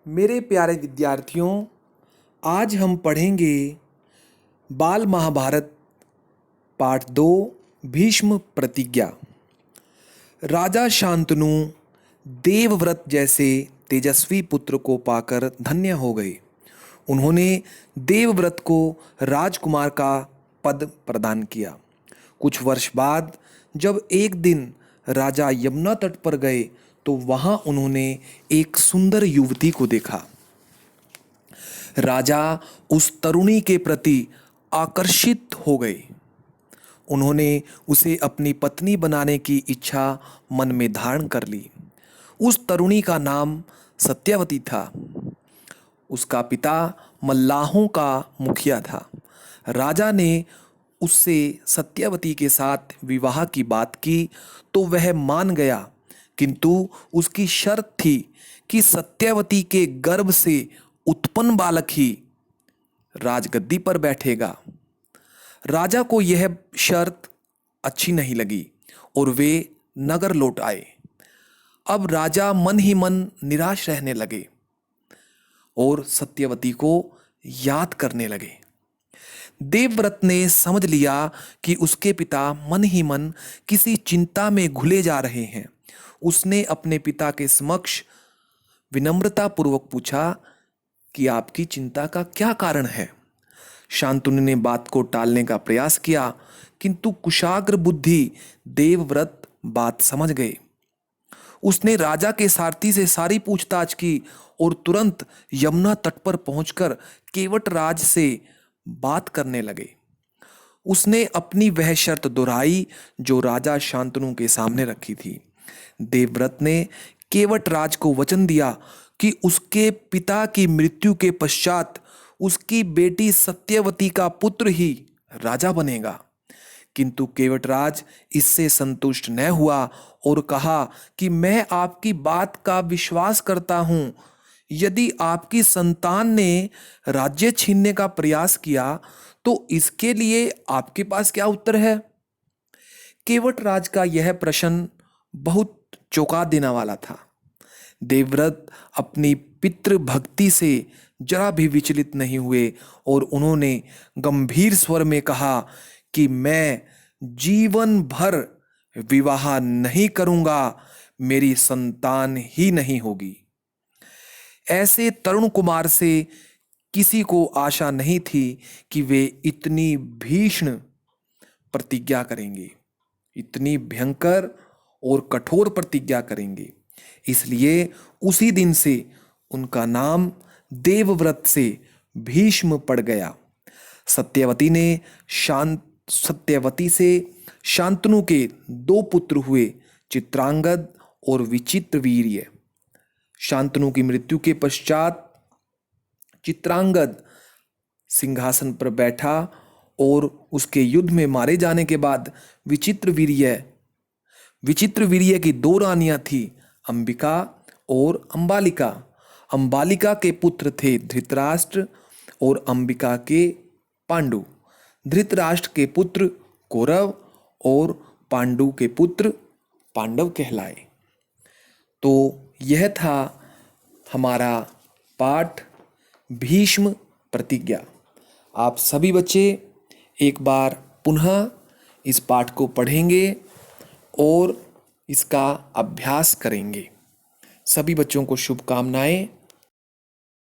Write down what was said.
मेरे प्यारे विद्यार्थियों, आज हम पढ़ेंगे बाल महाभारत पाठ 2 भीष्म प्रतिज्ञा। राजा शांतनु देवव्रत जैसे तेजस्वी पुत्र को पाकर धन्य हो गए। उन्होंने देवव्रत को राजकुमार का पद प्रदान किया। कुछ वर्ष बाद जब एक दिन राजा यमुना तट पर गए तो वहां उन्होंने एक सुंदर युवती को देखा। राजा उस तरुणी के प्रति आकर्षित हो गए। उन्होंने उसे अपनी पत्नी बनाने की इच्छा मन में धारण कर ली। उस तरुणी का नाम सत्यवती था। उसका पिता मल्लाहों का मुखिया था। राजा ने उससे सत्यवती के साथ विवाह की बात की तो वह मान गया, किंतु उसकी शर्त थी कि सत्यवती के गर्भ से उत्पन्न बालक ही राजगद्दी पर बैठेगा। राजा को यह शर्त अच्छी नहीं लगी और वे नगर लौट आए। अब राजा मन ही मन निराश रहने लगे और सत्यवती को याद करने लगे। देवव्रत ने समझ लिया कि उसके पिता मन ही मन किसी चिंता में घुले जा रहे हैं। उसने अपने पिता के समक्ष विनम्रतापूर्वक पूछा कि आपकी चिंता का क्या कारण है। शांतनु ने बात को टालने का प्रयास किया, किंतु कुशाग्र बुद्धि देवव्रत बात समझ गए। उसने राजा के सारथी से सारी पूछताछ की और तुरंत यमुना तट पर पहुंचकर केवटराज से बात करने लगे। उसने अपनी वह शर्त दोहराई जो राजा शांतनु के सामने रखी थी। देवव्रत ने केवटराज को वचन दिया कि उसके पिता की मृत्यु के पश्चात उसकी बेटी सत्यवती का पुत्र ही राजा बनेगा। किंतु केवटराज इससे संतुष्ट न हुआ और कहा कि मैं आपकी बात का विश्वास करता हूं। यदि आपकी संतान ने राज्य छीनने का प्रयास किया तो इसके लिए आपके पास क्या उत्तर है? केवटराज का यह प्रश्न बहुत चौंका देने वाला था। देवव्रत अपनी पितृ भक्ति से जरा भी विचलित नहीं हुए और उन्होंने गंभीर स्वर में कहा कि मैं जीवन भर विवाह नहीं करूंगा, मेरी संतान ही नहीं होगी। ऐसे तरुण कुमार से किसी को आशा नहीं थी कि वे इतनी भीषण प्रतिज्ञा करेंगे, इतनी भयंकर और कठोर प्रतिज्ञा करेंगे। इसलिए उसी दिन से उनका नाम देवव्रत से भीष्म पड़ गया। सत्यवती से शांतनु के 2 पुत्र हुए, चित्रांगद और विचित्रवीर्य। शांतनु की मृत्यु के पश्चात चित्रांगद सिंहासन पर बैठा और उसके युद्ध में मारे जाने के बाद विचित्रवीर्य की 2 रानियां थी, अंबिका और अंबालिका। अंबालिका के पुत्र थे धृतराष्ट्र और अंबिका के पांडु। धृतराष्ट्र के पुत्र कौरव और पांडु के पुत्र पांडव कहलाए। तो यह था हमारा पाठ भीष्म प्रतिज्ञा। आप सभी बच्चे एक बार पुनः इस पाठ को पढ़ेंगे और इसका अभ्यास करेंगे। सभी बच्चों को शुभकामनाएं।